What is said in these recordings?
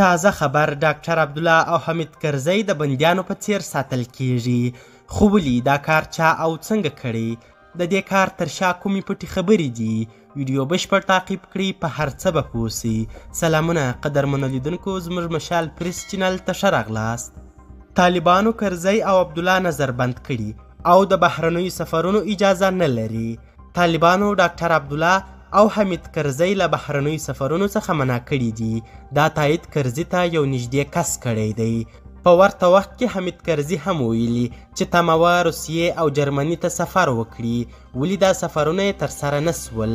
تازه خبر ډاکټر عبدالله او حمید کرزی د بندیانو په څیر ساتل کیږي. خو ولې دا کار چا او څنګه کړی؟ د دې کار تر شا کومې پټې خبرې دي؟ ویډیو بشپړ تعقیب کړئ، په هر څه به پوه سئ. سلامونه قدرمنو لیدونکو، زموږ مشال پریس چینل ته ښه راغلاست. طالبانو کرزی او عبدالله نظربند کړي او د بهرنیو سفرونو اجازه نه لري. طالبانو ډاکټر عبدالله او حمید کرزی له بهرنیو سفرونو څخه منع کړي دي. دا تایید کرزي ته یو نږدې کس کړی دی. په ورته وخت کې حمید کرزي هم ویلي چې تمه وه روسیې او جرمني ته سفر وکړي، ولې دا سفرونه یې ترسره نه سول.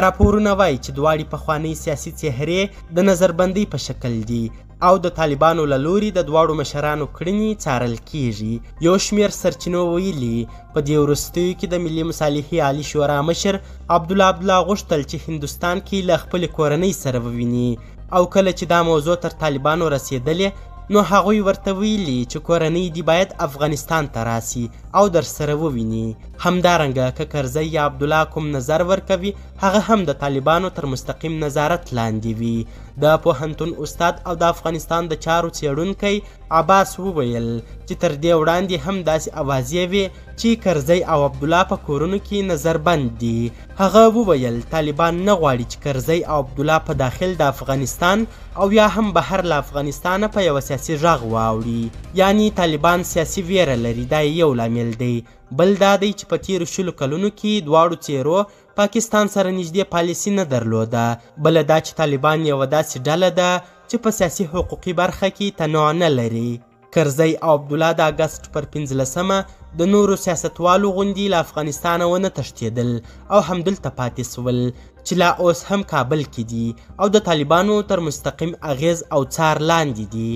راپورونه وایي چې دواړې پخوانۍ سیاسي څهرې د نظربندۍ په شکل دي او د طالبانو له لوري د دواړو مشرانو کړنې څارل کیږي. یو شمېر سرچینو ویلي په دې وروستیو کې د ملي مصالحې عالي شورا مشر عبدالله غوښتل چې هندوستان کې له خپلې کورنۍ سره وویني، او کله چې دا موضوع تر طالبانو رسېدلې نو هغوی ورته ویلي چې کورنۍ دې باید افغانستان ته راسي او در سره وویني. همدارنګه که کرزی یا عبدالله کوم نظر ورکوي، هغه هم د طالبانو تر مستقیم نظارت لاندې وي. د پوهنتون استاد او د افغانستان د چارو څیړونکی عباس وویل چې تر دې وړاندې هم داسې اوازې وې چې کرزی او عبدالله په کورونو کې نظربند دي. هغه وویل طالبان نه غواړي چې کرزی او عبدالله په داخل د افغانستان او یا هم بهر له افغانستانه په یوه سیاسي غږ واوړي. یعنی طالبان سیاسي ویره لري، دا یو لامل دی. بل دا دی چې په تیرو 20 کلونو کې دواړو څیرو پاکستان سره نږدې پالیسي نه درلوده. بله دا چې طالبان یوه داسې ډله ده چې په سیاسي حقوقي برخه کې تنوع نه لري. کرزی او عبدالله د اګست پر 15مه د نورو سیاستوالو غوندې له افغانستانه ونه تښتېدل او همدلته پاتې سول، چې لا اوس هم کابل کې دي او د طالبانو تر مستقیم اغیز او څار لاندې دي.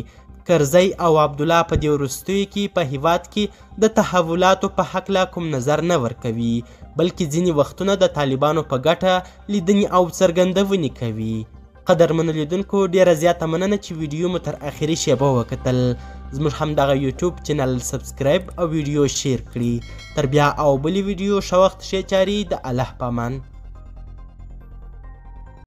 کرزی او عبدالله په دې وروستیو کې په هیواد کې د تحولاتو په هکله کوم نظر نه ورکوي، بلکې ځینې وختونه د طالبانو په ګټه لیدنې او څرګندونې کوي. قدرمنو لیدونکو، ډیره زیاته مننه چې ویډیو مو تر اخري شیبه وکتل. زموږ همدغه یوټیوب چینل سبسکرایب او ویډیو شیر کړي. تر بیا او بلې ویډیو ښه وخت ښې چارې، د الله په امان.